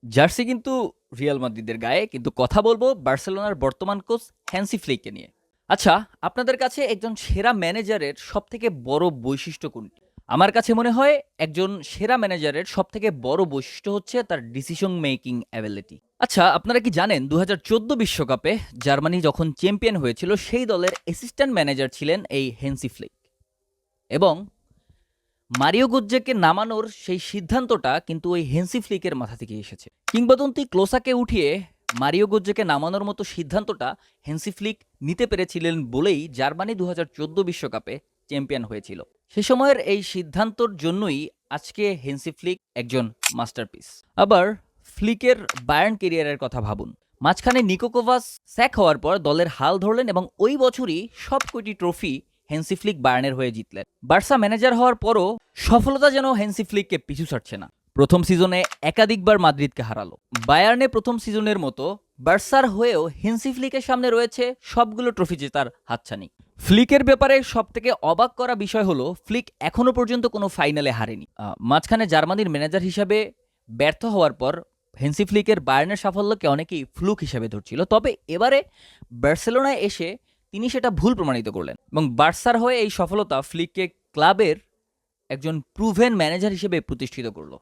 Jersey কিন্তু Real মাদ্রিদের গায়ে, কিন্তু কথা বলবো বার্সেলোনার বর্তমান কোচ হ্যান্সি ফ্লিককে নিয়ে। আচ্ছা, আপনাদের কাছে একজন সেরা ম্যানেজারের সবথেকে বড় বৈশিষ্ট্য কোনটি? আমার কাছে মনে হয় একজন সেরা ম্যানেজারের সবথেকে বড় বৈশিষ্ট্য হচ্ছে তার ডিসিশন মেকিং অ্যাবিলিটি। আচ্ছা, আপনারা কি জানেন ২০১৪ বিশ্বকাপে জার্মানি যখন চ্যাম্পিয়ন হয়েছিল সেই দলের অ্যাসিস্ট্যান্ট ম্যানেজার ছিলেন এই হ্যান্সি ফ্লিক, এবং মারিও গোজ্জেকে নামানোর সেই সিদ্ধান্তটা কিন্তু ওই হ্যান্সি ফ্লিকের মাথা থেকে এসেছে। কিংবদন্তি ক্লোসাকে উঠিয়ে মারিও গোজ্জেকে নামানোর মতো সিদ্ধান্তটা হ্যান্সি ফ্লিক নিতে পেরেছিলেন বলেই জার্মানি ২০১৪ বিশ্বকাপে চ্যাম্পিয়ন হয়েছিল। সে সময়ের এই সিদ্ধান্তর জন্যই আজকে হ্যান্সি ফ্লিক একজন মাস্টারপিস। আবার ফ্লিকের বায়ার্ন কেরিয়ারের কথা ভাবুন। মাঝখানে নিকো কোভাস স্যাক হওয়ার পর দলের হাল ধরলেন এবং ওই বছরই সবকটি ট্রফি হ্যান্সি ফ্লিক বায়ার্নের হয়ে জিতলেন। বার্সা ম্যানেজার হওয়ার পরও সফলতা যেন হ্যান্সি ফ্লিককে পিছু ছাড়ছে না। প্রথম সিজনে একাধিকবার মাদ্রিদকে হারালো। বায়ার্নে প্রথম সিজনের মতো বার্সার হয়েও হ্যান্সি ফ্লিকের সামনে রয়েছে সবগুলো ট্রফি জেতার হাতছানি। ফ্লিকের ব্যাপারে সবথেকে অবাক করা বিষয় হলো ফ্লিক এখনো পর্যন্ত কোনো ফাইনালে হারেনি। মাঝখানে জার্মানির ম্যানেজার হিসাবে ব্যর্থ হওয়ার পর হ্যান্সি ফ্লিকের বায়ার্নের সাফল্যকে অনেকেই ফ্লুক হিসেবে ধরছিল, তবে এবারে বার্সেলোনায় এসে তিনি সেটা ভুল প্রমাণিত করলেন এবং বার্সার হয়ে এই সফলতা ফ্লিককে ক্লাবের একজন প্রুভেন ম্যানেজার হিসেবে প্রতিষ্ঠিত করলো।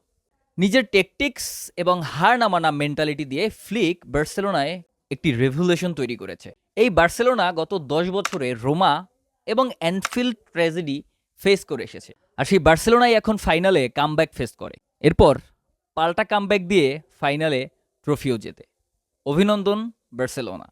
নিজের টেকটিক্স এবং হার না মানা মেন্টালিটি দিয়ে ফ্লিক বার্সেলোনায় একটি রেভলিউশন তৈরি করেছে। এই বার্সেলোনা গত ১০ বছরে রোমা এবং অ্যানফিল্ড ট্র্যাজেডি ফেস করে এসেছে, আর সেই বার্সেলোনাই এখন ফাইনালে কামব্যাক ফেস করে। এরপর পাল্টা কামব্যাক দিয়ে ফাইনালে ট্রফিও জেতে। অভিনন্দন বার্সেলোনা।